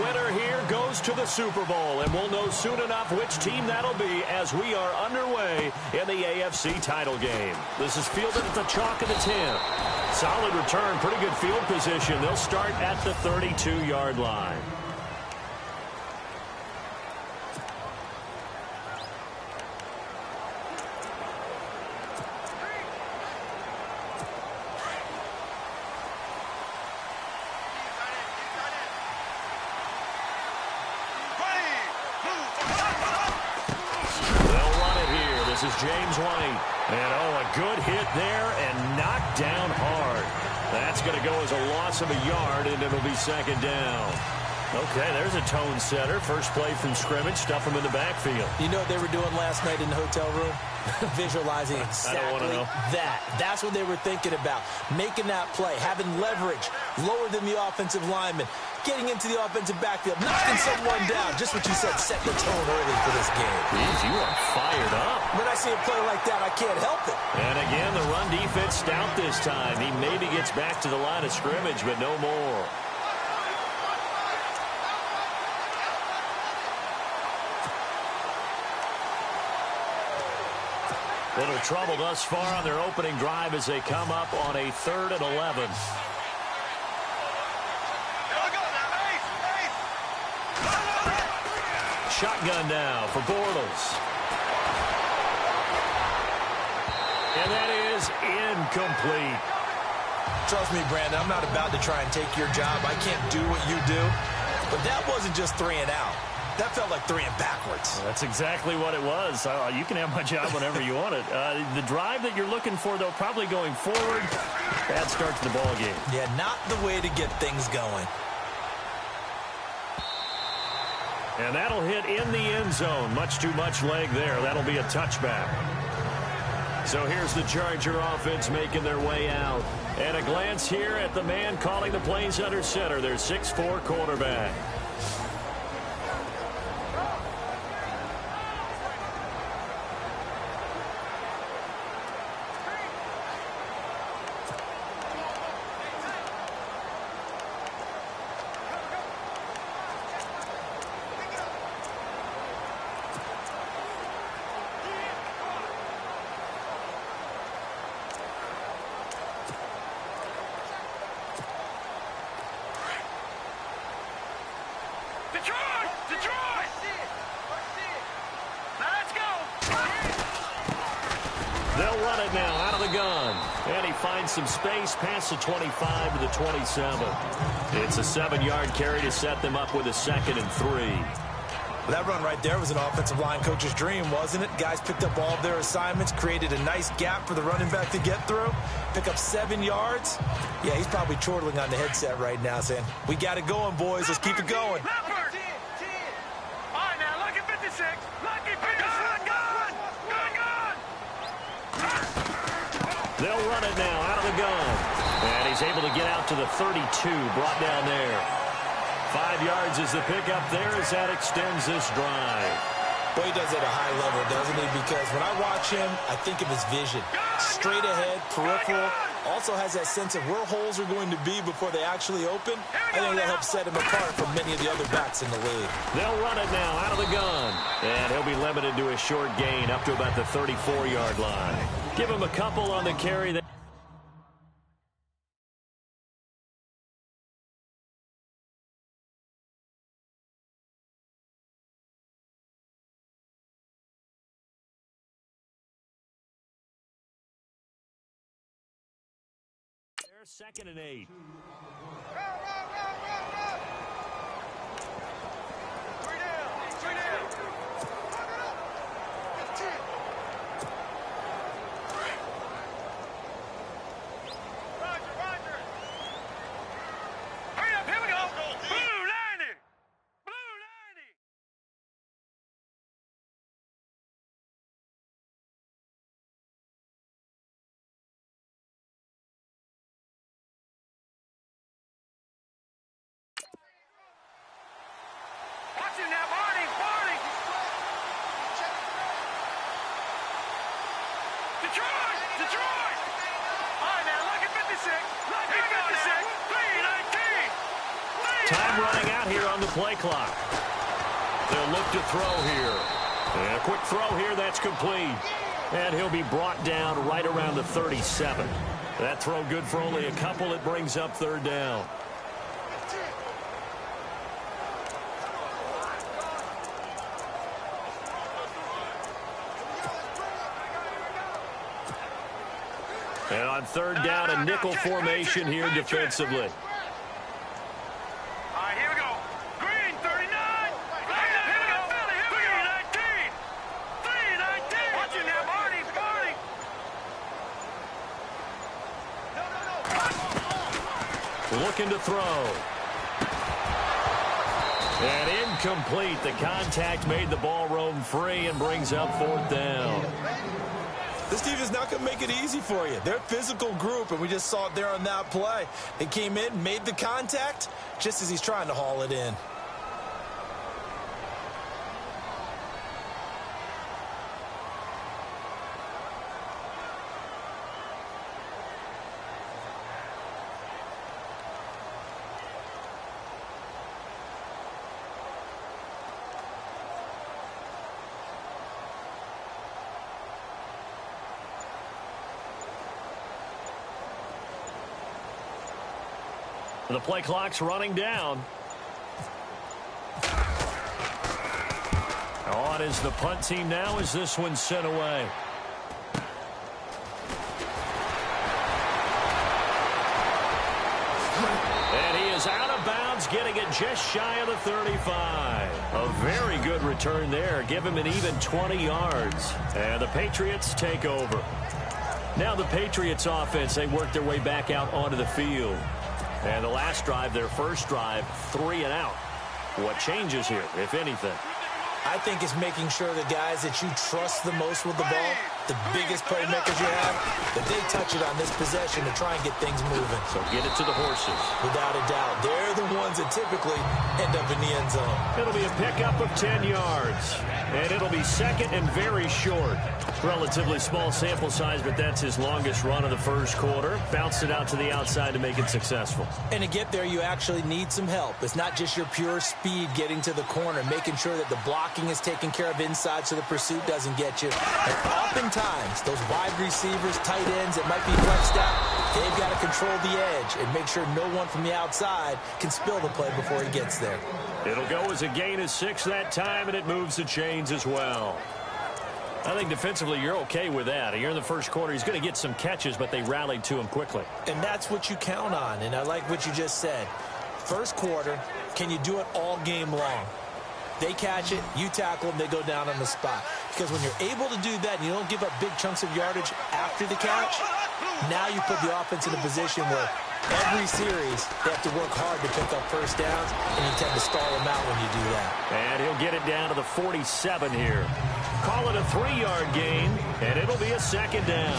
winner here goes to the Super Bowl, and we'll know soon enough which team that'll be as we are underway in the AFC title game. This is fielded at the chalk of the 10. Solid return, pretty good field position. They'll start at the 32-yard line. This is James White. And, a good hit there and knocked down hard. That's going to go as a loss of a yard, and it'll be second down. Okay, there's a tone setter. First play from scrimmage, stuff him in the backfield. You know what they were doing last night in the hotel room? Visualizing exactly that. That's what they were thinking about. Making that play, having leverage, lower than the offensive lineman, getting into the offensive backfield, knocking someone down. Just what you said, set the tone early for this game. Jeez, you are fired up. When I see a play like that, I can't help it. And again, the run defense stout this time. He maybe gets back to the line of scrimmage, but no more. Little trouble thus far on their opening drive as they come up on a 3rd and 11. Shotgun now for Bortles. And that is incomplete. Trust me, Brandon, I'm not about to try and take your job. I can't do what you do. But that wasn't just 3 and out. That felt like 3 and backwards. That's exactly what it was. You can have my job whenever you want it. The drive that you're looking for, though, probably going forward, bad start to the ball game. Yeah, not the way to get things going. And that'll hit in the end zone. Much too much leg there. That'll be a touchback. So here's the Charger offense making their way out. And a glance here at the man calling the plays under center, their 6'4" quarterback. They'll run it now out of the gun. And he finds some space past the 25 to the 27. It's a 7-yard carry to set them up with a 2nd and 3. Well, that run right there was an offensive line coach's dream, wasn't it? Guys picked up all of their assignments, created a nice gap for the running back to get through, pick up 7 yards. Yeah, he's probably chortling on the headset right now saying, we got it going, boys. Let's keep it going. They'll run it now out of the gun. And he's able to get out to the 32, brought down there. 5 yards is the pickup there as that extends this drive. Well, he does it at a high level, doesn't he? Because when I watch him, I think of his vision. Straight ahead, peripheral. Also has that sense of where holes are going to be before they actually open. I think that helps set him apart from many of the other backs in the league. They'll run it now out of the gun. And he'll be limited to a short gain up to about the 34-yard line. Give him a couple on the carry. There's 2nd and 8. Detroit! All right, now, look at 56. Look at 56. 319. Time running out here on the the play clock. They'll look to throw here. And a quick throw here, that's complete. And he'll be brought down right around the 37. That throw good for only a couple. It brings up third down. And on third down, a nickel formation here defensively. All right, here we go. Green, 39. Here we go. 319. 319. Watch it now, Marty. Looking to throw. And incomplete. The contact made the ball roam free and brings up fourth down. This team is not going to make it easy for you. They're a physical group, and we just saw it there on that play. They came in, made the contact, just as he's trying to haul it in. The play clock's running down. On is the punt team now as this one's sent away. And he is out of bounds, getting it just shy of the 35. A very good return there. Give him an even 20 yards. And the Patriots take over. Now the Patriots offense, they work their way back out onto the field. And the last drive, their first drive, 3 and out. What changes here, if anything? I think it's making sure the guys that you trust the most with the ball, the biggest playmakers you have, that they touch it on this possession to try and get things moving. So get it to the horses. Without a doubt. They're the ones that typically end up in the end zone. It'll be a pickup of 10 yards. And it'll be second and very short. Relatively small sample size, but that's his longest run of the first quarter. Bounced it out to the outside to make it successful. And to get there, you actually need some help. It's not just your pure speed getting to the corner, making sure that the blocking is taken care of inside so the pursuit doesn't get you. And oftentimes, those wide receivers, tight ends that might be flexed out, they've got to control the edge and make sure no one from the outside can spill the play before he gets there. It'll go as a gain of 6 that time, and it moves the chains as well. I think defensively you're okay with that. Here in the first quarter, he's going to get some catches, but they rallied to him quickly. And that's what you count on, and I like what you just said. First quarter, can you do it all game long? They catch it, you tackle them, they go down on the spot. Because when you're able to do that and you don't give up big chunks of yardage after the catch, now you put the offense in a position where every series they have to work hard to pick up first downs, and you tend to stall them out when you do that. And he'll get it down to the 47 here. Call it a 3-yard gain, and it'll be a second down.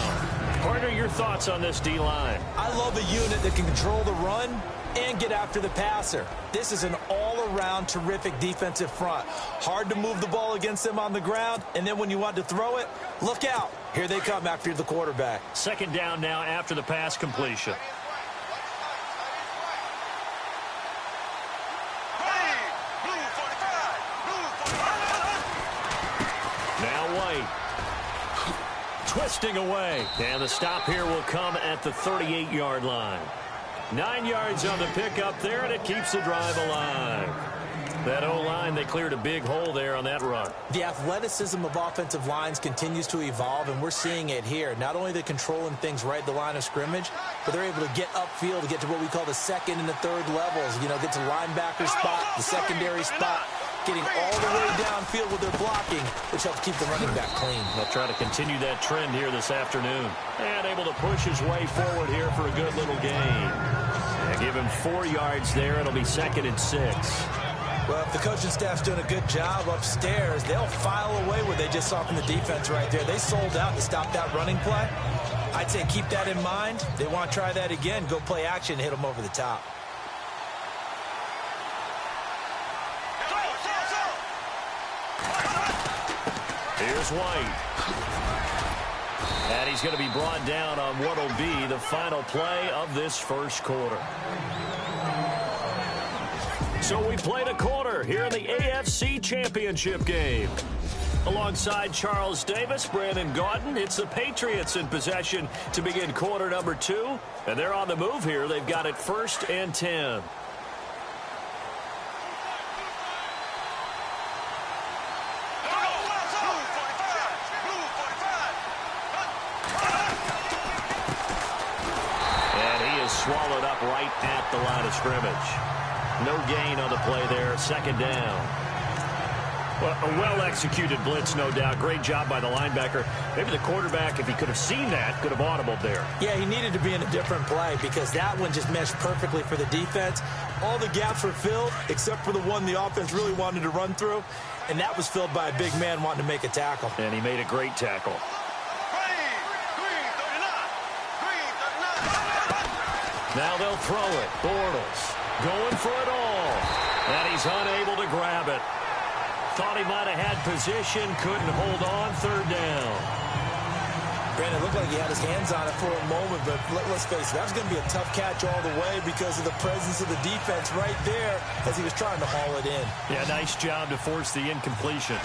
Partner, your thoughts on this D-line? I love a unit that can control the run and get after the passer. This is an all-around terrific defensive front. Hard to move the ball against them on the ground, and then when you want to throw it, look out. Here they come after the quarterback. Second down now after the pass completion. Twisting away. And the stop here will come at the 38-yard line. 9 yards on the pickup there, and it keeps the drive alive. That O-line, they cleared a big hole there on that run. The athleticism of offensive lines continues to evolve, and we're seeing it here. Not only they're controlling things right at the line of scrimmage, but they're able to get upfield to get to what we call the second and the third levels. You know, get to linebacker spot, the secondary spot, getting all the way downfield with their blocking, which helps keep the running back clean. They'll try to continue that trend here this afternoon. And able to push his way forward here for a good little gain. And give him 4 yards there. It'll be second and 6. Well, if the coaching staff's doing a good job upstairs, they'll file away what they just saw from the defense right there. They sold out to stop that running play. I'd say keep that in mind. They want to try that again. Go play action, hit them over the top. Here's White. And he's going to be brought down on what will be the final play of this first quarter. So we played a quarter here in the AFC Championship game. Alongside Charles Davis, Brandon Gaudin, it's the Patriots in possession to begin quarter number 2. And they're on the move here. They've got it 1st and 10. Swallowed up right at the line of scrimmage. No gain on the play there. 2nd down. Well, a well-executed blitz, no doubt. Great job by the linebacker. Maybe the quarterback, if he could have seen that, could have audibled there. Yeah, he needed to be in a different play because that one just meshed perfectly for the defense. All the gaps were filled except for the one the offense really wanted to run through, and that was filled by a big man wanting to make a tackle. And he made a great tackle. Now they'll throw it. Bortles going for it all. And he's unable to grab it. Thought he might have had position. Couldn't hold on. 3rd down. Brandon, it looked like he had his hands on it for a moment, but let's face it, that was going to be a tough catch all the way because of the presence of the defense right there as he was trying to haul it in. Yeah, nice job to force the incompletion.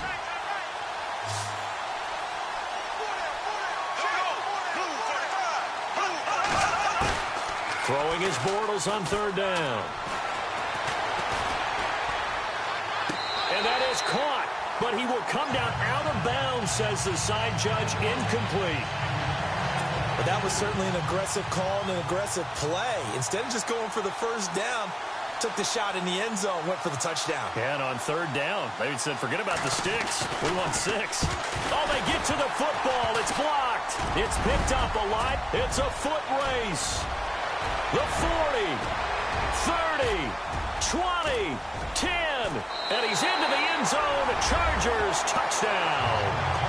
Throwing his Bortles on 3rd down. And that is caught, but he will come down out of bounds, says the side judge. Incomplete. But that was certainly an aggressive call and an aggressive play. Instead of just going for the 1st down, took the shot in the end zone, went for the touchdown. Yeah, and on 3rd down, they said, forget about the sticks. We want 6. Oh, they get to the football. It's blocked. It's picked up alive. It's a foot race. The 40, 30, 20, 10, and he's into the end zone. Chargers touchdown.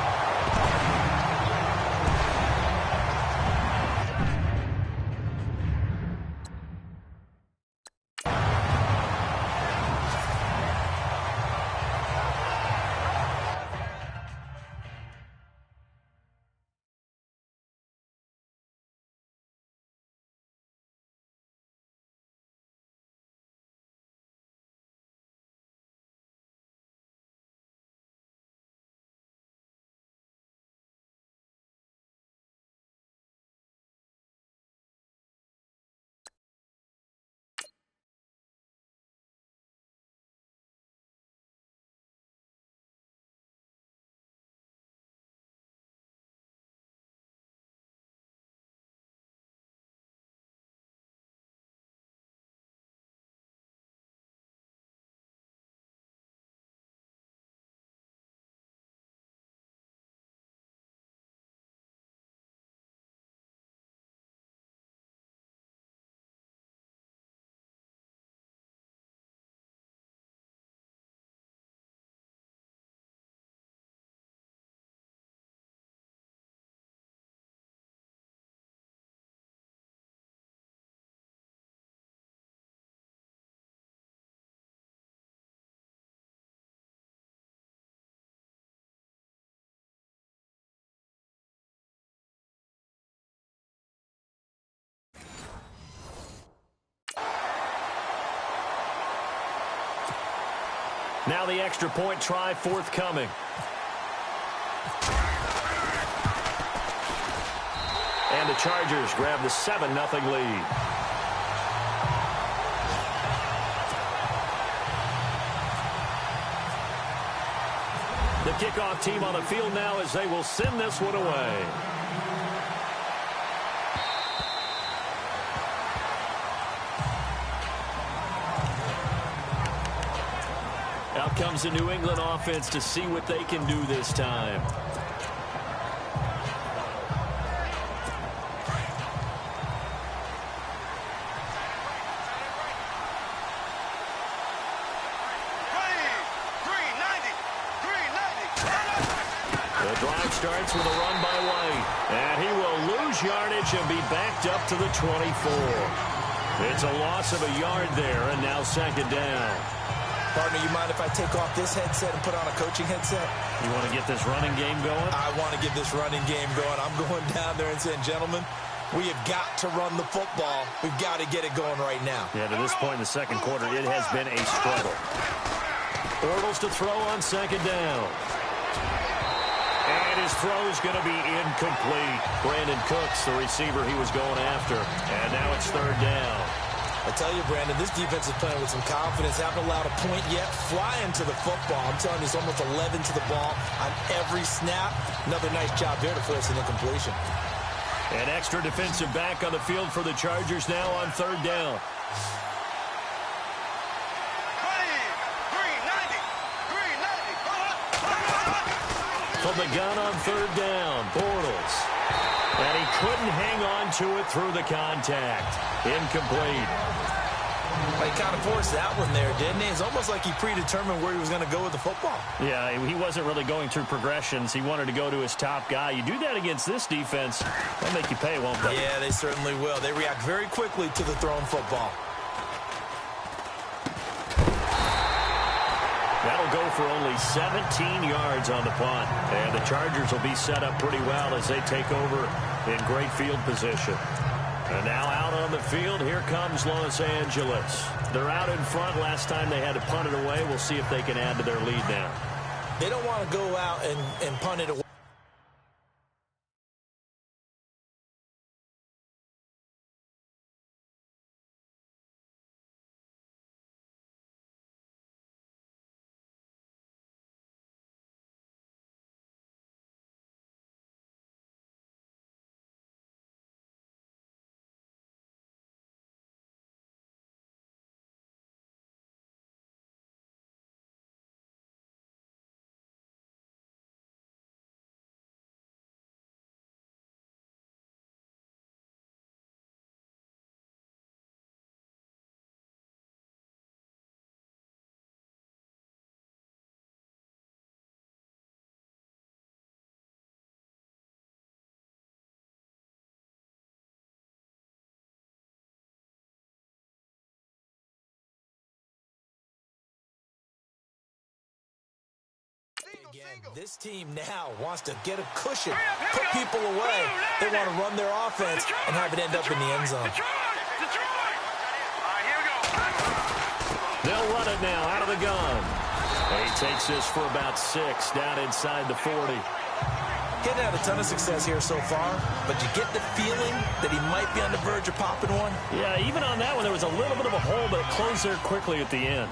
Now the extra point try forthcoming. And the Chargers grab the 7-0 lead. The kickoff team on the field now as they will send this one away. Out comes the New England offense to see what they can do this time. The drive starts with a run by White. And he will lose yardage and be backed up to the 24. It's a loss of a yard there, and now 2nd down. Partner, you mind if I take off this headset and put on a coaching headset? You want to get this running game going? I want to get this running game going. I'm going down there and saying, gentlemen, We have got to run the football. We've got to get it going right now. Yeah, to this point in the second quarter, it has been a struggle. Bortles to throw on second down. And his throw's going to be incomplete. Brandon Cooks, the receiver he was going after. And now it's third down. I tell you, Brandon, this defense is playing with some confidence. Haven't allowed a point yet. Flying to the football. I'm telling you, it's almost 11 to the ball on every snap. Another nice job there to force an incompletion. An extra defensive back on the field for the Chargers now on third down. From the gun on third down, Bortles. And he couldn't hang on to it through the contact. Incomplete. He kind of forced that one there, didn't he? It's almost like he predetermined where he was going to go with the football. Yeah, he wasn't really going through progressions. He wanted to go to his top guy. You do that against this defense, they'll make you pay, won't they? Yeah, they certainly will. They react very quickly to the thrown football. That'll go for only 17 yards on the punt. And the Chargers will be set up pretty well as they take over in great field position. And now out on the field, here comes Los Angeles. They're out in front. Last time they had to punt it away. We'll see if they can add to their lead now. They don't want to go out and punt it away. Again, this team now wants to get a cushion, put people away. They want to run their offense and have it end up in the end zone. They'll run it now out of the gun. He takes this for about 6 down inside the 40. Getting had a ton of success here so far, but you get the feeling that he might be on the verge of popping one. Yeah, even on that one, there was a little bit of a hole, but it closed there quickly at the end.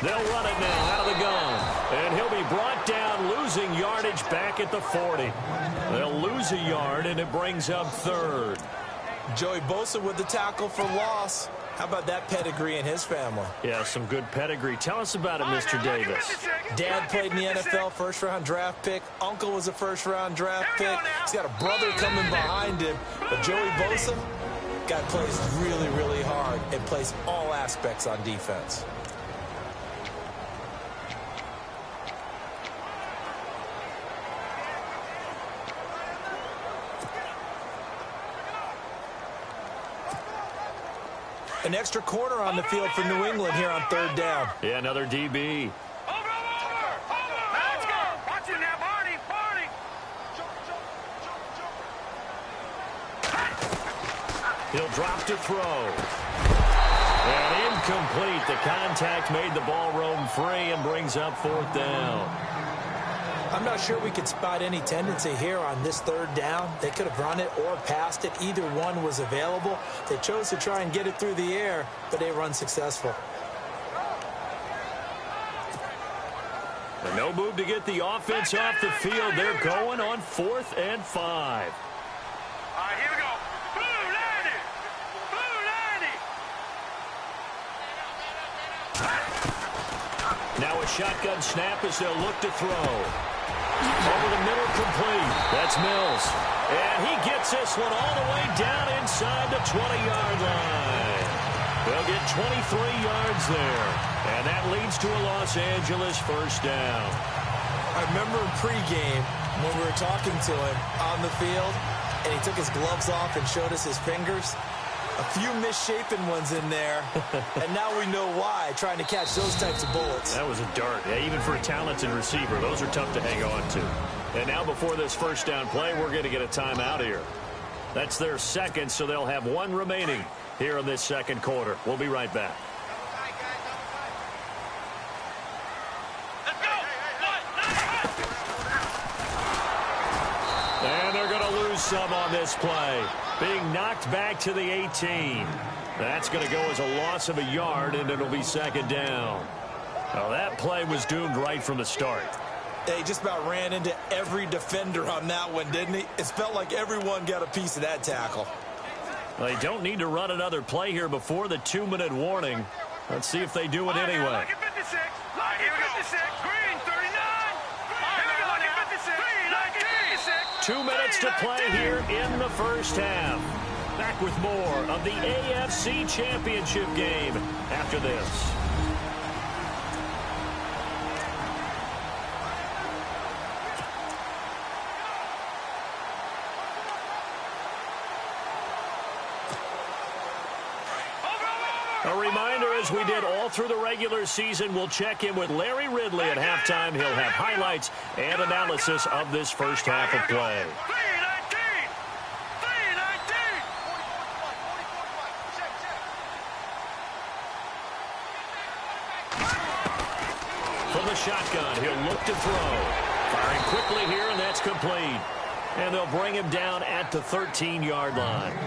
They'll run it now out of the gun. And he'll be brought down, losing yardage back at the 40. They'll lose a yard, and it brings up third. Joey Bosa with the tackle for loss. How about that pedigree in his family? Yeah, some good pedigree. Tell us about it, Mr. Davis. Dad played in the NFL, first-round draft pick. Uncle was a first-round draft pick. He's got a brother coming behind him. But Joey Bosa, guy plays really, really hard and plays all aspects on defense. An extra corner on the field for New England here on third down. Yeah, another DB. Over. Let's go. Watch it now, Barney. He'll drop to throw. And incomplete. The contact made the ball roam free and brings up fourth down. I'm not sure we could spot any tendency here on this third down. They could have run it or passed it. Either one was available. They chose to try and get it through the air, but they were unsuccessful. And no move to get the offense off the field. They're going on 4th and 5. All right, here we go. Blue 90. Now a shotgun snap as they'll look to throw. Over the middle, complete. That's Mills. And he gets this one all the way down inside the 20-yard line. They'll get 23 yards there. And that leads to a Los Angeles first down. I remember in pregame when we were talking to him on the field, and he took his gloves off and showed us his fingers. A few misshapen ones in there, and now we know why, trying to catch those types of bullets. That was a dart. Yeah, even for a talented receiver, those are tough to hang on to. And now before this first down play, we're going to get a timeout here. That's their second, so they'll have one remaining here in this second quarter. We'll be right back. And they're going to lose some on this play. Being knocked back to the 18. That's going to go as a loss of a yard, and it'll be second down. Now, that play was doomed right from the start. He just about ran into every defender on that one, didn't he? It felt like everyone got a piece of that tackle. They don't need to run another play here before the 2-minute warning. Let's see if they do it anyway. Lucky 56. Lucky 56. Green 39. Here we go. Lucky 56. Green, lucky 56. 2 minutes to play here in the first half. Back with more of the AFC Championship game after this. A reminder, as we did all through the regular season, we'll check in with Larry Ridley at halftime. He'll have highlights and analysis of this first half of play. 319. 319. From the shotgun, he'll look to throw. Firing quickly here, and that's complete. And they'll bring him down at the 13-yard line.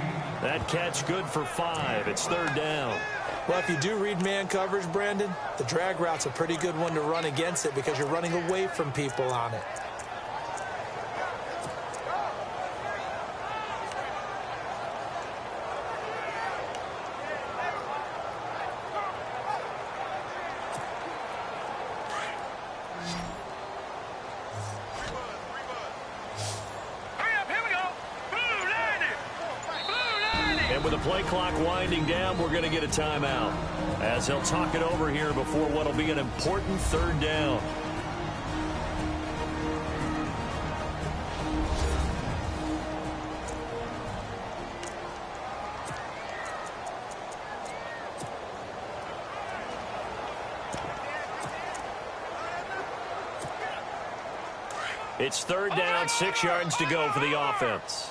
That catch good for 5. It's third down. Well, if you do read man coverage, Brandon, the drag route's a pretty good one to run against it because you're running away from people on it. With the play clock winding down, we're going to get a timeout as they'll talk it over here before what will be an important third down. It's third down, 6 yards to go for the offense.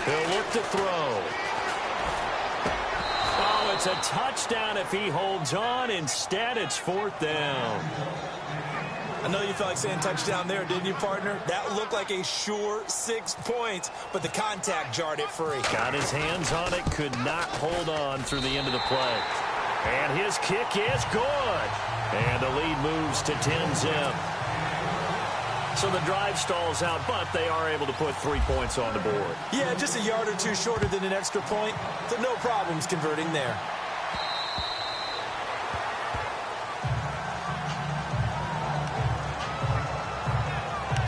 He'll look to throw. Oh, it's a touchdown if he holds on. Instead, it's fourth down. I know you felt like saying touchdown there, didn't you, partner? That looked like a sure 6 points, but the contact jarred it free. Got his hands on it, could not hold on through the end of the play. And his kick is good. And the lead moves to 10-zip. So the drive stalls out, but they are able to put 3 points on the board. Yeah, just a yard or two shorter than an extra point, so no problems converting there.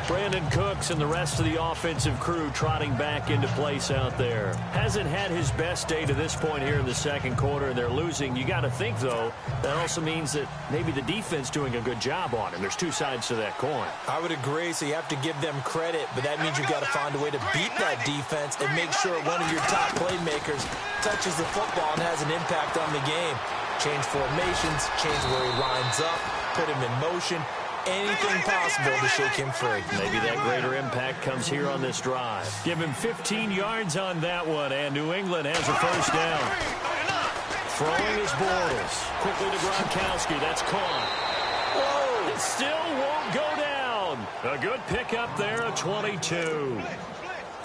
Brandon Cooks and the rest of the offensive crew trotting back into place out there. Hasn't had his best day to this point here in the second quarter, and they're losing. You got to think, though, that also means that maybe the defense doing a good job on him. There's two sides to that coin. I would agree, so you have to give them credit, but that means you've got to find a way to beat that defense and make sure one of your top playmakers touches the football and has an impact on the game. Change formations, change where he lines up, put him in motion. Anything possible to shake him free. Maybe that greater impact comes here on this drive. Give him 15 yards on that one, and New England has a first down. Throwing is Bortles. Quickly to Gronkowski. That's caught. Whoa! It still won't go down. A good pickup there, a 22.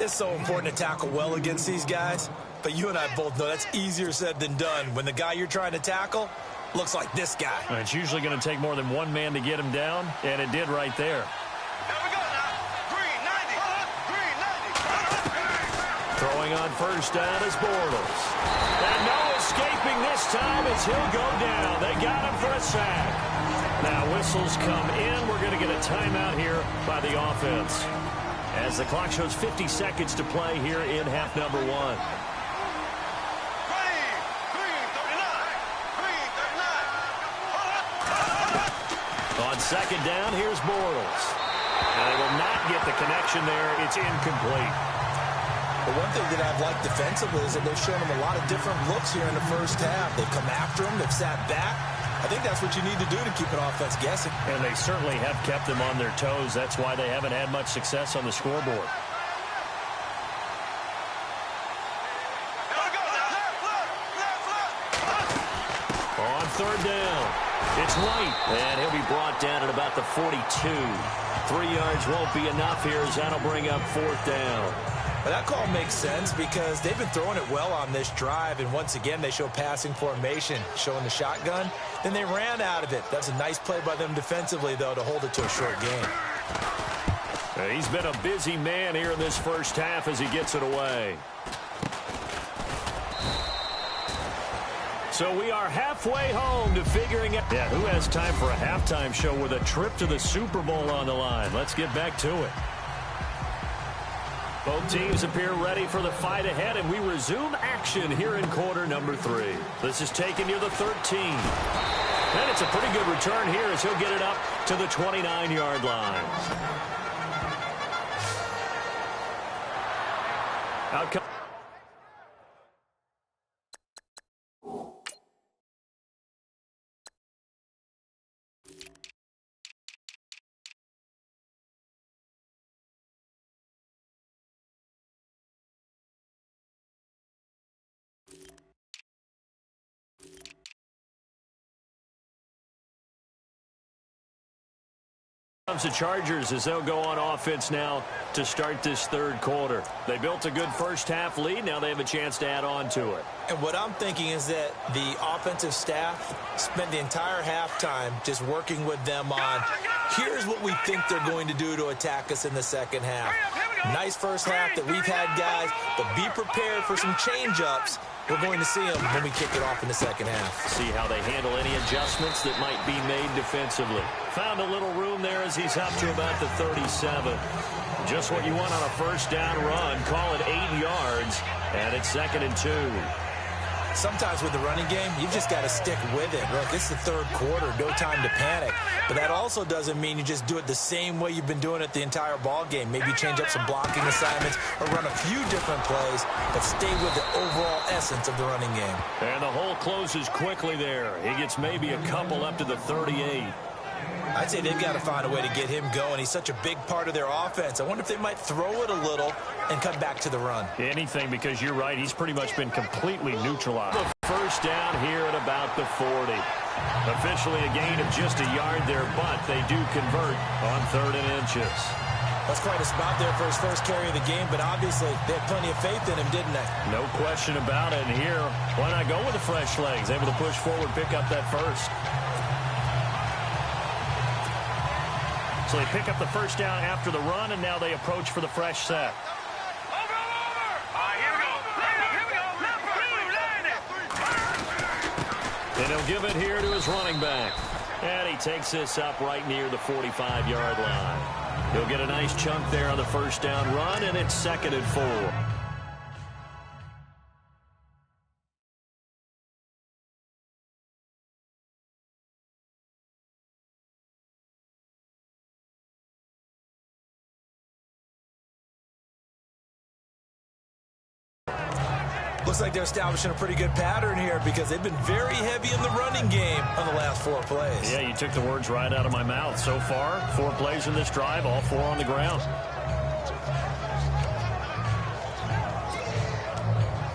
It's so important to tackle well against these guys, but you and I both know that's easier said than done. When the guy you're trying to tackle looks like this guy. It's usually going to take more than one man to get him down, and it did right there. Here we go now. Green 90. Throwing on first down is Bortles. And no escaping this time as he'll go down. They got him for a sack. Now whistles come in. We're going to get a timeout here by the offense, as the clock shows 50 seconds to play here in half number one. On second down, here's Bortles. And they will not get the connection there. It's incomplete. The one thing that I've liked defensively is that they've shown them a lot of different looks here in the first half. They've come after him. They've sat back. I think that's what you need to do to keep an offense guessing. And they certainly have kept them on their toes. That's why they haven't had much success on the scoreboard. On third down, it's White, and he'll be brought down at about the 42. 3 yards won't be enough here as that'll bring up fourth down. But that call makes sense because they've been throwing it well on this drive, and once again they show passing formation, showing the shotgun. Then they ran out of it. That's a nice play by them defensively, though, to hold it to a short game. He's been a busy man here in this first half as he gets it away. So we are halfway home to figuring out. Yeah, who has time for a halftime show with a trip to the Super Bowl on the line? Let's get back to it. Both teams appear ready for the fight ahead, and we resume action here in quarter number 3. This is taken near the 13. And it's a pretty good return here as he'll get it up to the 29-yard line. Outcome. Comes the Chargers as they'll go on offense now to start this third quarter. They built a good first half lead. Now they have a chance to add on to it. And what I'm thinking is that the offensive staff spent the entire halftime just working with them on, here's what we think they're going to do to attack us in the second half. Nice first half that we've had, guys, but be prepared for some change-ups. We're going to see them when we kick it off in the second half. See how they handle any adjustments that might be made defensively. Found a little room there as he's up to about the 37. Just what you want on a first down run. Call it 8 yards, and it's 2nd and 2. Sometimes with the running game, you've just got to stick with it. Look, it's the third quarter, no time to panic. But that also doesn't mean you just do it the same way you've been doing it the entire ball game. Maybe change up some blocking assignments or run a few different plays, but stay with the overall essence of the running game. And the hole closes quickly there. He gets maybe a couple up to the 38. I'd say they've got to find a way to get him going. He's such a big part of their offense. I wonder if they might throw it a little and come back to the run. Anything, because you're right. He's pretty much been completely neutralized. First down here at about the 40. Officially a gain of just a yard there, but they do convert on 3rd and inches. That's quite a spot there for his first carry of the game, but obviously they had plenty of faith in him, didn't they? No question about it. And here, why not go with the fresh legs? Able to push forward, pick up that first. So they pick up the first down after the run, and now they approach for the fresh set. And he'll give it here to his running back. And he takes this up right near the 45-yard line. He'll get a nice chunk there on the first down run, and it's 2nd and 4. Looks like they're establishing a pretty good pattern here because they've been very heavy in the running game on the last 4 plays. Yeah, you took the words right out of my mouth. So far, 4 plays in this drive, all 4 on the ground.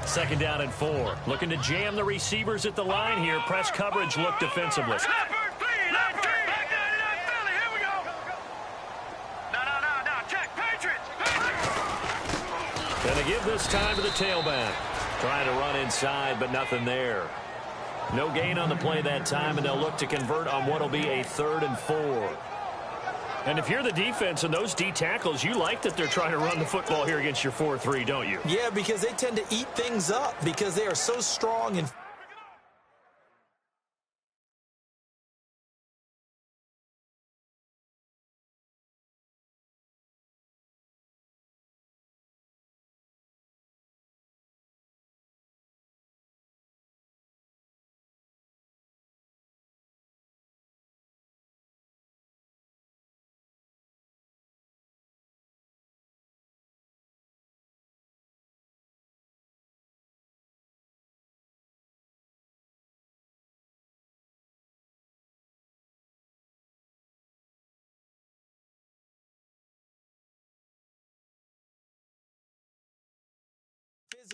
2nd down and 4. Looking to jam the receivers at the line here. Press coverage, look defensively. And they give this time to the tailback. Trying to run inside, but nothing there. No gain on the play that time, and they'll look to convert on what will be a 3rd and 4. And if you're the defense and those D tackles, you like that they're trying to run the football here against your 4-3, don't you? Yeah, because they tend to eat things up because they are so strong and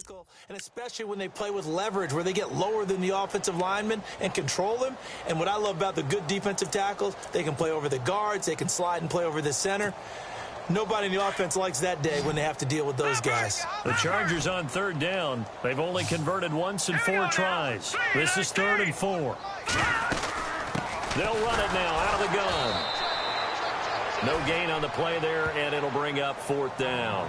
physical, and especially when they play with leverage, where they get lower than the offensive lineman and control them. And what I love about the good defensive tackles, they can play over the guards, they can slide and play over the center. Nobody in the offense likes that day when they have to deal with those guys. The Chargers on third down. They've only converted once in 4 tries. This is 3rd and 4. They'll run it now out of the gun. No gain on the play there, and it'll bring up 4th down.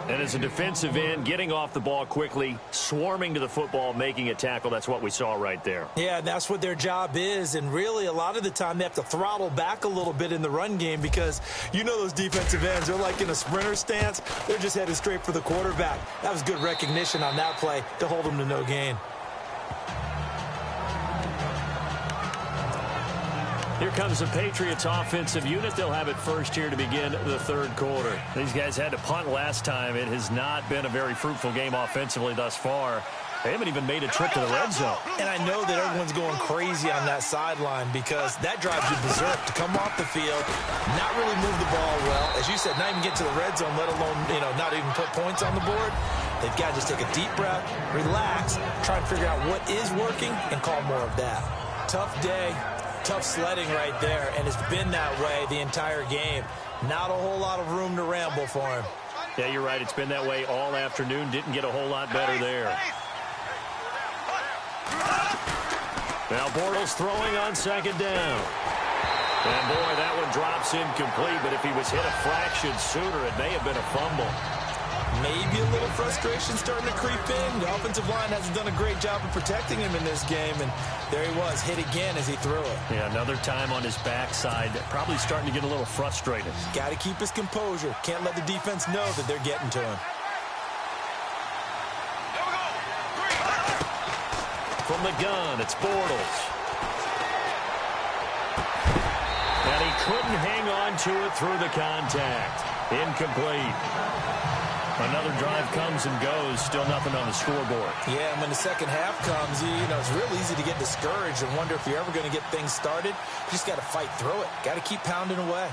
And as a defensive end, getting off the ball quickly, swarming to the football, making a tackle, that's what we saw right there. Yeah, that's what their job is. And really, a lot of the time, they have to throttle back a little bit in the run game because you know those defensive ends, they're like in a sprinter stance. They're just headed straight for the quarterback. That was good recognition on that play to hold them to no gain. Here comes the Patriots offensive unit. They'll have it first here to begin the 3rd quarter. These guys had to punt last time. It has not been a very fruitful game offensively thus far. They haven't even made a trip to the red zone. And I know that everyone's going crazy on that sideline because that drives you berserk to come off the field, not really move the ball well. As you said, not even get to the red zone, let alone, not even put points on the board. They've got to just take a deep breath, relax, try and figure out what is working, and call more of that. Tough day. Tough sledding right there, and it's been that way the entire game. Not a whole lot of room to ramble for him. Yeah, you're right. It's been that way all afternoon. Didn't get a whole lot better there. Now Bortles throwing on 2nd down. And boy, that one drops incomplete, but if he was hit a fraction sooner, it may have been a fumble. Maybe a little frustration starting to creep in. The offensive line hasn't done a great job of protecting him in this game, and there he was, hit again as he threw it. Yeah, another time on his backside, probably starting to get a little frustrated. Got to keep his composure. Can't let the defense know that they're getting to him. From the gun, it's Bortles. And he couldn't hang on to it through the contact. Incomplete. Another drive comes and goes, still nothing on the scoreboard. Yeah, and when the second half comes, it's real easy to get discouraged and wonder if you're ever going to get things started. You just got to fight through it. Got to keep pounding away.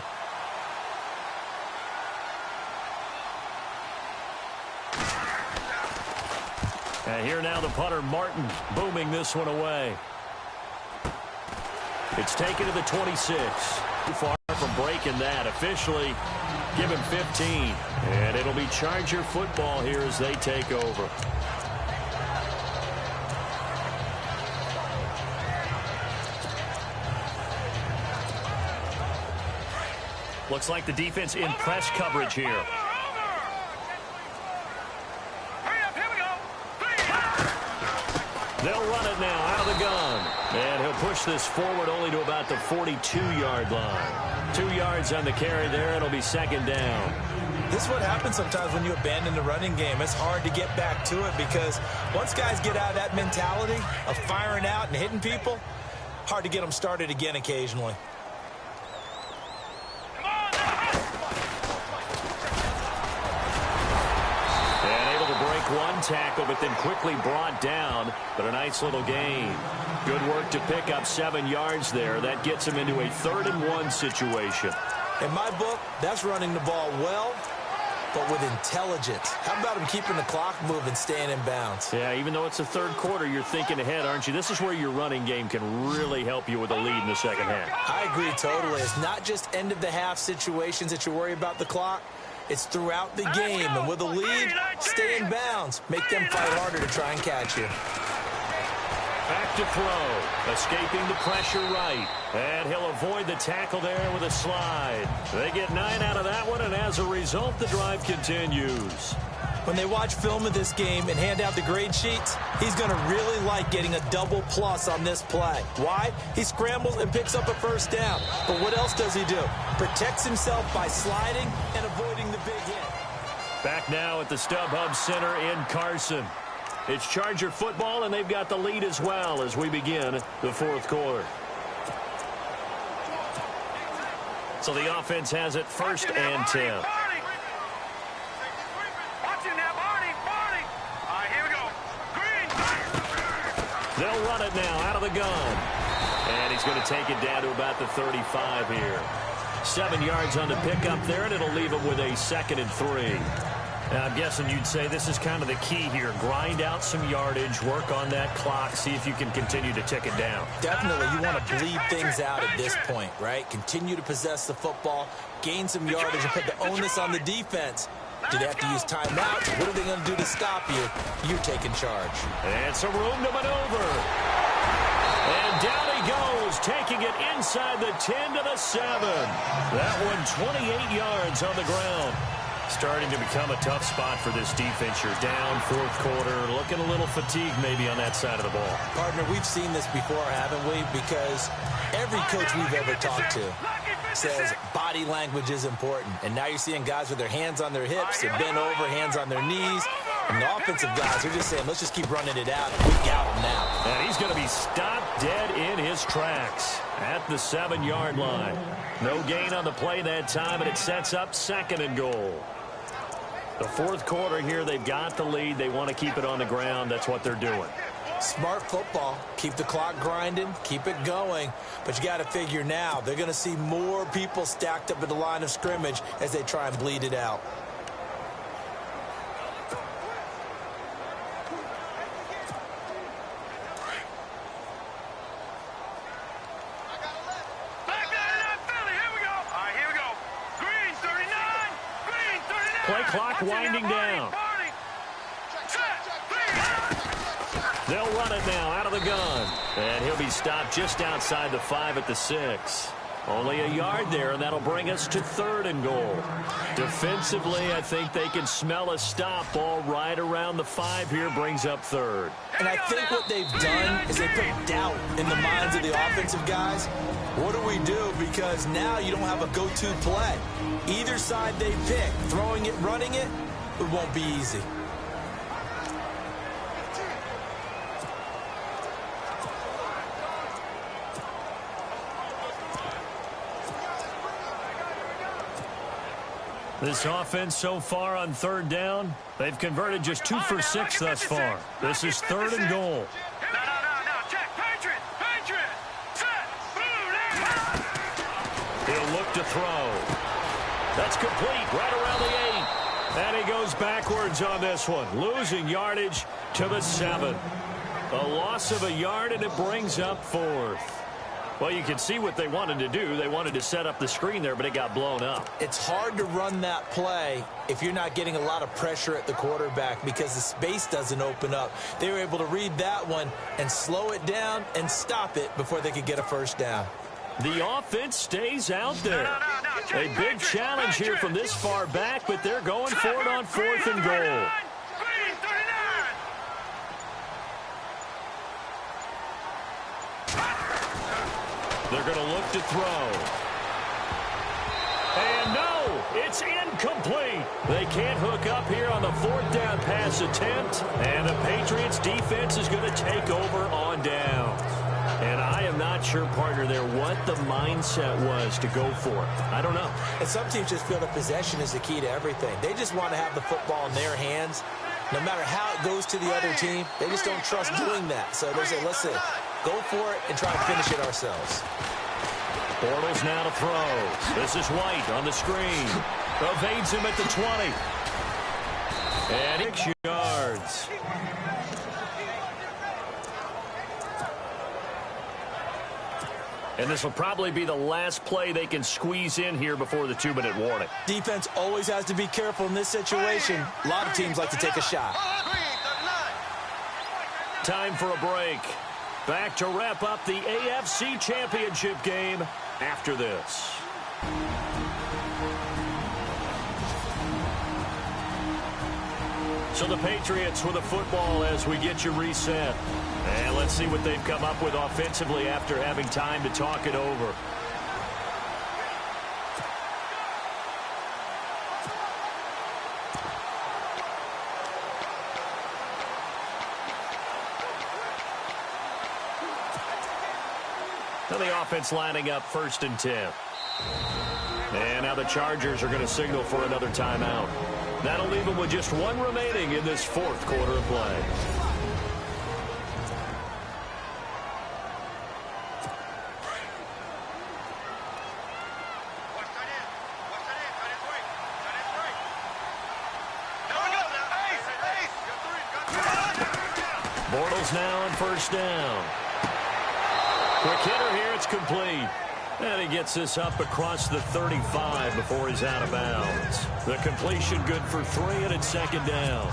And here now the punter, Martin, booming this one away. It's taken to the 26. Too far from breaking that. Officially, give him 15. And it'll be Charger football here as they take over. Looks like the defense in press coverage here. They'll run it now out of the gun. And he'll push this forward only to about the 42-yard line. 2 yards on the carry there. It'll be 2nd down. This is what happens sometimes when you abandon the running game. It's hard to get back to it because once guys get out of that mentality of firing out and hitting people, hard to get them started again occasionally. One tackle, but then quickly brought down, but a nice little gain. Good work to pick up 7 yards there. That gets him into a 3rd and 1 situation. In my book, that's running the ball well, but with intelligence. How about him keeping the clock moving, staying in bounds? Yeah, even though it's the 3rd quarter, you're thinking ahead, aren't you? This is where your running game can really help you with a lead in the second half. I agree totally. It's not just end-of-the-half situations that you worry about the clock. It's throughout the game, and with a lead, stay in bounds. Make them fight harder to try and catch you. Back to throw. Escaping the pressure right. And he'll avoid the tackle there with a slide. They get 9 out of that one, and as a result, the drive continues. When they watch film of this game and hand out the grade sheets, he's going to really like getting a double plus on this play. Why? He scrambles and picks up a 1st down. But what else does he do? Protects himself by sliding and avoiding the big hit. Back now at the StubHub Center in Carson. It's Charger football, and they've got the lead as well as we begin the 4th quarter. So the offense has it 1st and 10. They'll run it now out of the gun. And he's going to take it down to about the 35 here. 7 yards on the pickup there, and it'll leave him with a 2nd and 3. Now, I'm guessing you'd say this is kind of the key here. Grind out some yardage, work on that clock, see if you can continue to tick it down. Definitely, you want to bleed things out at this point, right? Continue to possess the football, gain some yardage, and put the onus on the defense. Do they have to use timeout? What are they going to do to stop you? You're taking charge. And some room to maneuver. And down he goes, taking it inside the 10 to the 7. That one 28 yards on the ground. Starting to become a tough spot for this defense. You're down fourth quarter, looking a little fatigued maybe on that side of the ball. Partner, we've seen this before, haven't we? Because every coach we've ever talked to says body language is important. And now you're seeing guys with their hands on their hips, they're bent over, hands on their knees. And the offensive guys are just saying, let's just keep running it out. We got him now. And he's going to be stopped dead in his tracks at the 7-yard line. No gain on the play that time, and it sets up 2nd and goal. The fourth quarter here, they've got the lead. They want to keep it on the ground. That's what they're doing. Smart football. Keep the clock grinding. Keep it going. But you got to figure now, they're going to see more people stacked up at the line of scrimmage as they try and bleed it out. Play clock winding down. They'll run it now out of the gun. And he'll be stopped just outside the 5 at the 6. Only a yard there, and that'll bring us to 3rd and goal. Defensively, I think they can smell a stop. Ball right around the 5 here brings up 3rd. And I think what they've done is they put doubt in the minds of the offensive guys. What do we do? Because now you don't have a go-to play. Either side they pick, throwing it, running it, it won't be easy. This offense so far on 3rd down, they've converted just 2 for 6 thus far. This is 3rd and goal. He'll look to throw. That's complete right around the 8. And he goes backwards on this one, losing yardage to the 7. A loss of a yard, and it brings up 4th. Well, you can see what they wanted to do. They wanted to set up the screen there, but it got blown up. It's hard to run that play if you're not getting a lot of pressure at the quarterback because the space doesn't open up. They were able to read that one and slow it down and stop it before they could get a first down. The offense stays out there. A big challenge here from this far back, but they're going for it on 4th and goal. They're going to look to throw. And no, it's incomplete. They can't hook up here on the 4th down pass attempt. And the Patriots defense is going to take over on down. And I am not sure, partner, there what the mindset was to go for it. I don't know. And some teams just feel that possession is the key to everything. They just want to have the football in their hands. No matter how it goes to the other team, they just don't trust doing that. So they say, listen, go for it and try and finish it ourselves. Bortles now to throw. This is White on the screen. Evades him at the 20. And 6 yards. And this will probably be the last play they can squeeze in here before the 2-minute warning. Defense always has to be careful in this situation. A lot of teams like to take a shot. Time for a break. Back to wrap up the AFC Championship game after this. So the Patriots with the football as we get you reset. And let's see what they've come up with offensively after having time to talk it over. Now the offense lining up 1st and 10. And now the Chargers are going to signal for another timeout. That'll leave them with just 1 remaining in this 4th quarter of play. Bortles now on first down. Quick hitter here. It's complete. And he gets this up across the 35 before he's out of bounds. The completion good for 3, and it's second down.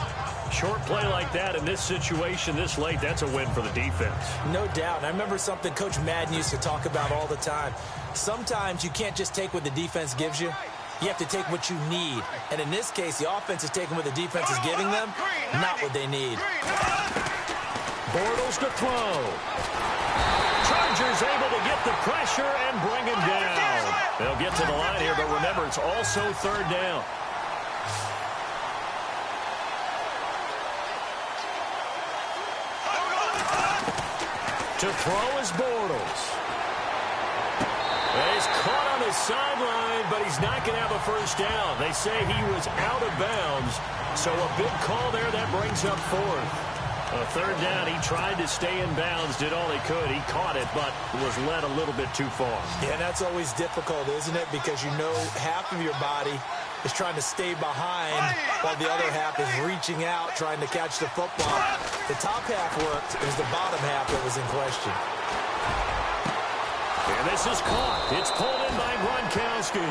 Short play like that in this situation this late, that's a win for the defense. No doubt. I remember something Coach Madden used to talk about all the time. Sometimes you can't just take what the defense gives you. You have to take what you need. And in this case, the offense is taking what the defense is giving them, not what they need. Bortles to throw. Chargers able to get the pressure and bring him down. They'll get to the line here, but remember, it's also third down. To throw is Bortles. He's caught on his sideline, but he's not going to have a first down. They say he was out of bounds, so a big call there that brings up fourth. A third down, he tried to stay in bounds, did all he could. He caught it, but was led a little bit too far. Yeah, that's always difficult, isn't it? Because you know half of your body is trying to stay behind while the other half is reaching out, trying to catch the football. The top half worked. It was the bottom half that was in question. And this is caught. It's pulled in by Gronkowski.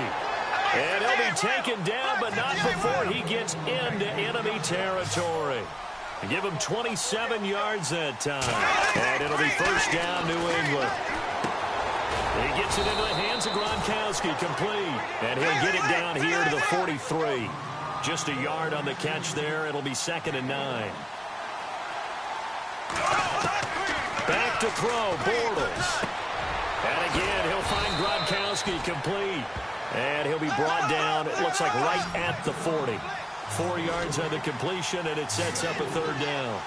And he'll be taken down, but not before he gets into enemy territory. Give him 27 yards that time. And it'll be first down, New England. He gets it into the hands of Gronkowski, complete. And he'll get it down here to the 43. Just a yard on the catch there. It'll be 2nd and 9. Back to throw, Bortles. And again, he'll find Gronkowski, complete. And he'll be brought down, it looks like right at the 40. 4 yards on the completion, and it sets up a third down.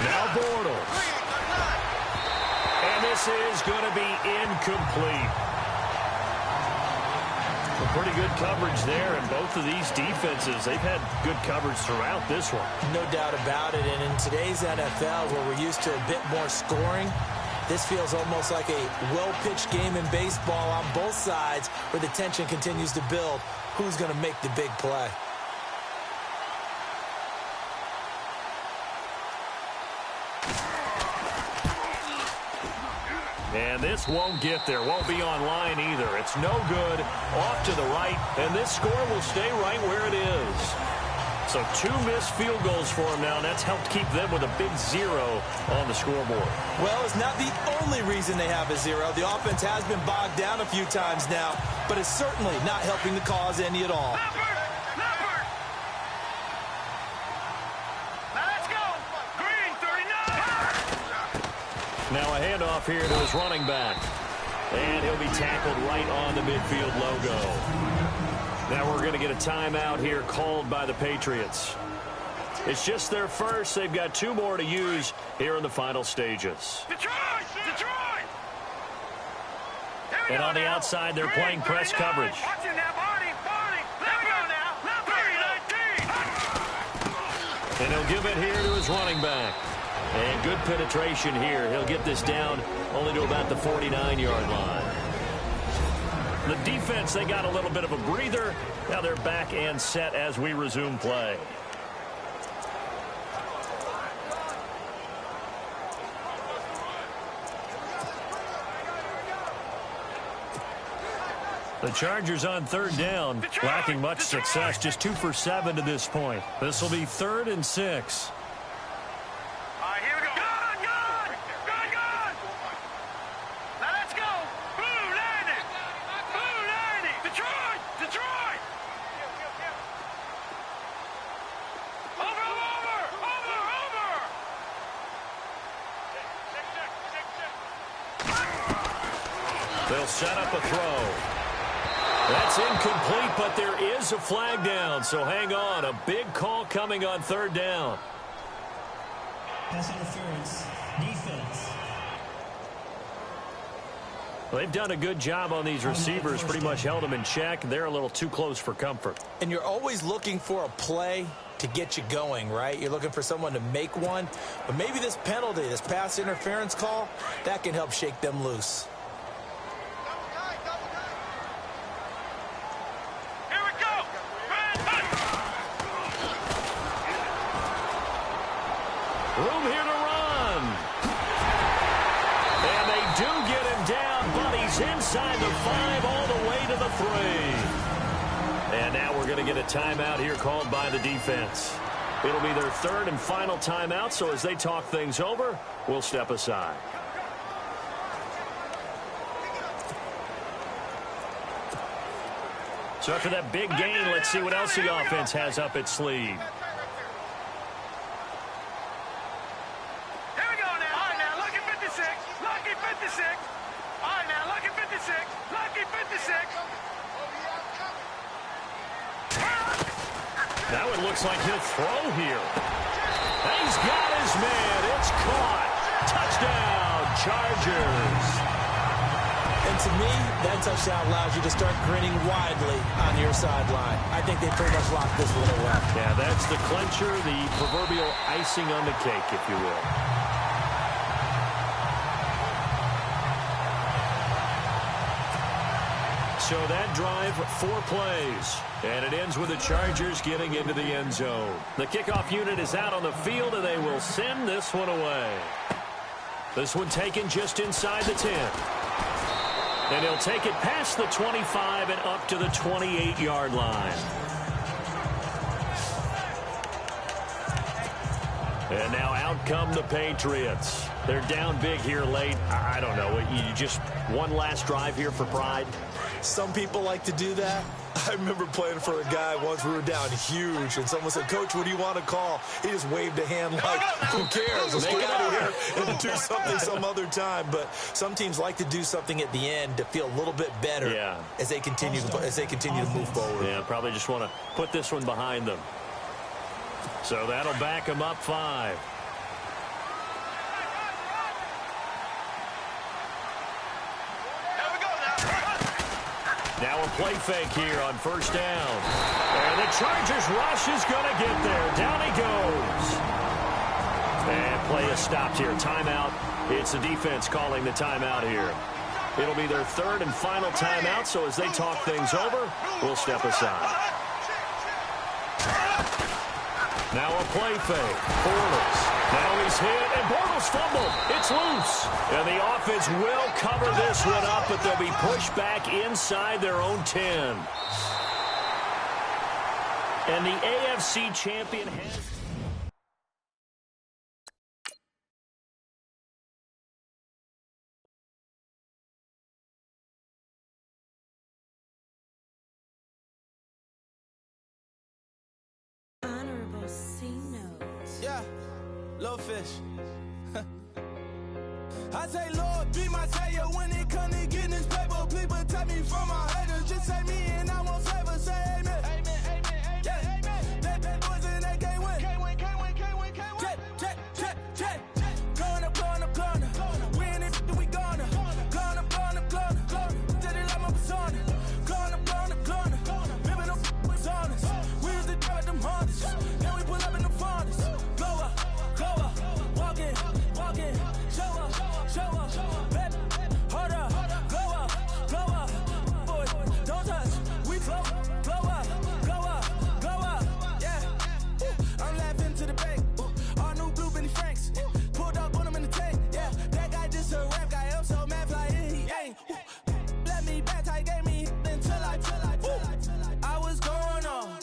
Now Bortles. And this is going to be incomplete. Pretty good coverage there, and both of these defenses, they've had good coverage throughout this one. No doubt about it, and in today's NFL, where we're used to a bit more scoring, this feels almost like a well-pitched game in baseball on both sides where the tension continues to build. Who's going to make the big play? And this won't get there, won't be online either. It's no good, off to the right, and this score will stay right where it is. So 2 missed field goals for them now, and that's helped keep them with a big 0 on the scoreboard. Well, it's not the only reason they have a 0. The offense has been bogged down a few times now, but it's certainly not helping the cause any at all. Now a handoff here to his running back. And he'll be tackled right on the midfield logo. Now we're going to get a timeout here called by the Patriots. It's just their first. They've got 2 more to use here in the final stages. Detroit! And on the outside, they're playing press coverage. And he'll give it here to his running back. And good penetration here. He'll get this down only to about the 49-yard line. The defense, they got a little bit of a breather. Now they're back and set as we resume play. The Chargers on third down, lacking much success, just 2 for 7 to this point. This will be 3rd and 6. They'll set up a throw. That's incomplete, but there is a flag down, so hang on. A big call coming on third down. Pass interference, defense. Well, they've done a good job on these receivers, pretty much held them in check. They're a little too close for comfort. And you're always looking for a play to get you going, right? You're looking for someone to make one. But maybe this penalty, this pass interference call, that can help shake them loose. do get him down, but he's inside the 5 all the way to the 3. And now we're going to get a timeout here called by the defense. It'll be their 3rd and final timeout, so as they talk things over, we'll step aside. So after that big gain, let's see what else the offense has up its sleeve. Here we go now. All right, now, lucky 56. Lucky 56. All right, now, lucky 56. Lucky 56. Now it looks like he'll throw here. And he's got his man. It's caught. Touchdown, Chargers. And to me, that touchdown allows you to start grinning widely on your sideline. I think they pretty much locked this one away. Yeah, that's the clincher, the proverbial icing on the cake, if you will. So that drive, 4 plays. And it ends with the Chargers getting into the end zone. The kickoff unit is out on the field, and they will send this one away. This one taken just inside the 10. And he'll take it past the 25 and up to the 28-yard line. And now out come the Patriots. They're down big here late. I don't know. You just one last drive here for pride? Some people like to do that. I remember playing for a guy once. We were down huge, and someone said, "Coach, what do you want to call?" He just waved a hand like, who cares? Let's get out of here and do something some other time. But some teams like to do something at the end to feel a little bit better as they continue to move forward. Yeah, probably just want to put this one behind them. So that'll back them up 5. Now a play fake here on first down. And the Chargers rush is going to get there. Down he goes. And play is stopped here. Timeout. It's the defense calling the timeout here. It'll be their 3rd and final timeout, so as they talk things over, we'll step aside. Now a play fake. Bortles. Now he's hit, and Bortles fumbled. It's loose. And the offense will cover this one up, but they'll be pushed back inside their own 10. And the AFC champion has... Yeah, little fish. I say, Lord, be my savior when it comes to getting this paper. Please protect me from my haters. Just say me and I won't save us. Say amen. Amen, amen, yeah. Amen. That boys in that can't win. Can't win, can't win, can't win, can't win. Jet. Going up, going up, going up. We in it, we gonna. Going up, going up, going up. Did it like my persona. Going up, going up, going up. Living no was honest. We used to drive them Hondas. Then we pull up in the Fondas. Go up, walk in, show up, baby, hold up, go up, boy, don't touch, we flow up, yeah, I'm laughing to the bank, all new blue Benny Franks, pulled up, put him in the tank, yeah, that guy just a rap guy, I'm so mad, fly in, he ain't, let me back, I gave me until I was going on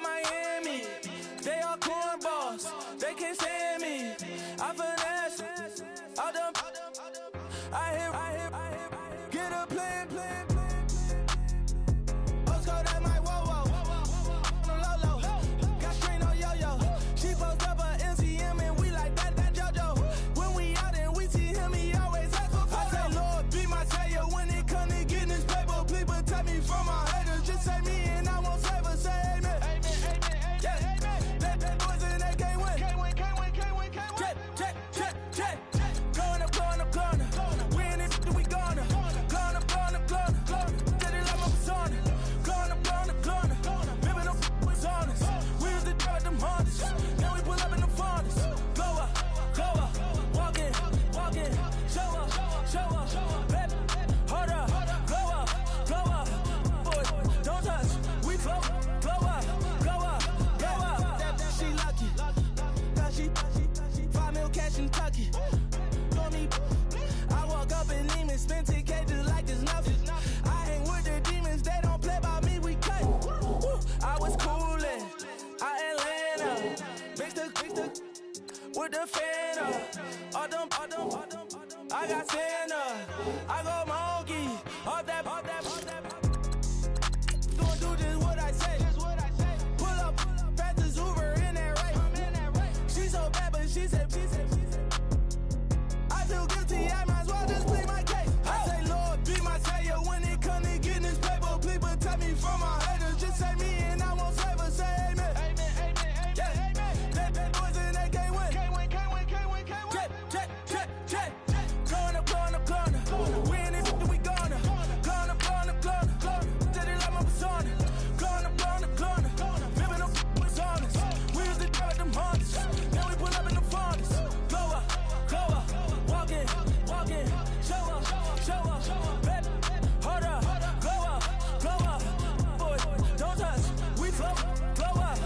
Miami, they all cornballs, they can't stand me, I finesse, I done, I hear, get a plan. Let's go that my whoa, no low, got screen on yo-yo. She post up a MCM and we like that JoJo. When we out and we see him, he always ask for photo. I say, Lord, be my savior when it come to getting this paper. Please protect me from my haters. Just say me and I won't save us. Say amen. Amen. Yeah. That boys in that can't win. Jet. Going up. We in it, a fan of. All them. I got Santa. I go monkey. All that. Don't do just what I say. Pull up, pass the Uber in that race. She so bad, but she said. I feel guilty, I might as well just plead my case. I say, Lord, be my savior when it comes to getting this paper. Please protect me from my haters. Just say me and I won't save her. Say amen. Yeah. That boys in that can't win. Check. Corner. We in this, we gonna. Corner. Did it like my persona. Corner. Living up was honest. We used to drive them Hondas. Now we pull up in the Fondas. Go up. Walking. Show up. Bet. Hold up. Go up. Boy, don't touch. We flow. Go up.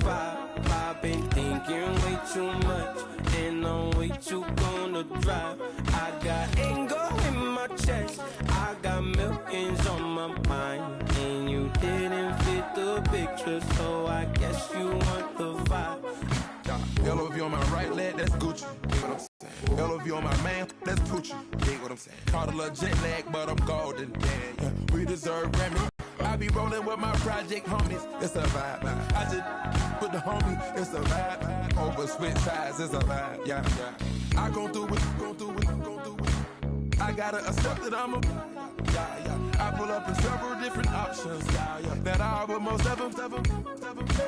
5 been thinking way too much, and I'm way too gonna drive. I got anger in my chest, I got millions on my mind, and you didn't fit the picture, so I guess you want the vibe. LOV on my right leg, that's Gucci. Dig what I'm saying? LOV on my man, that's Poochie. Dig what I'm saying? Caught a little jet lag, but I'm golden. Yeah. We deserve Grammy. I be rolling with my project homies, it's a vibe. I just put the homie, it's a vibe. Over switch sides, it's a vibe. Yeah. I gon' do it. I gotta accept that I'm a. I pull up in several different options. That I will most ever.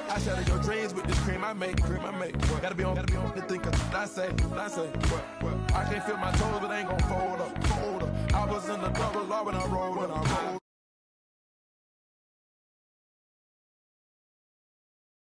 I shatter your dreams with this cream I make. Gotta be on the thinker. I say. What? I can't feel my toes, but ain't gon' fold up. I was in the double law when I rolled.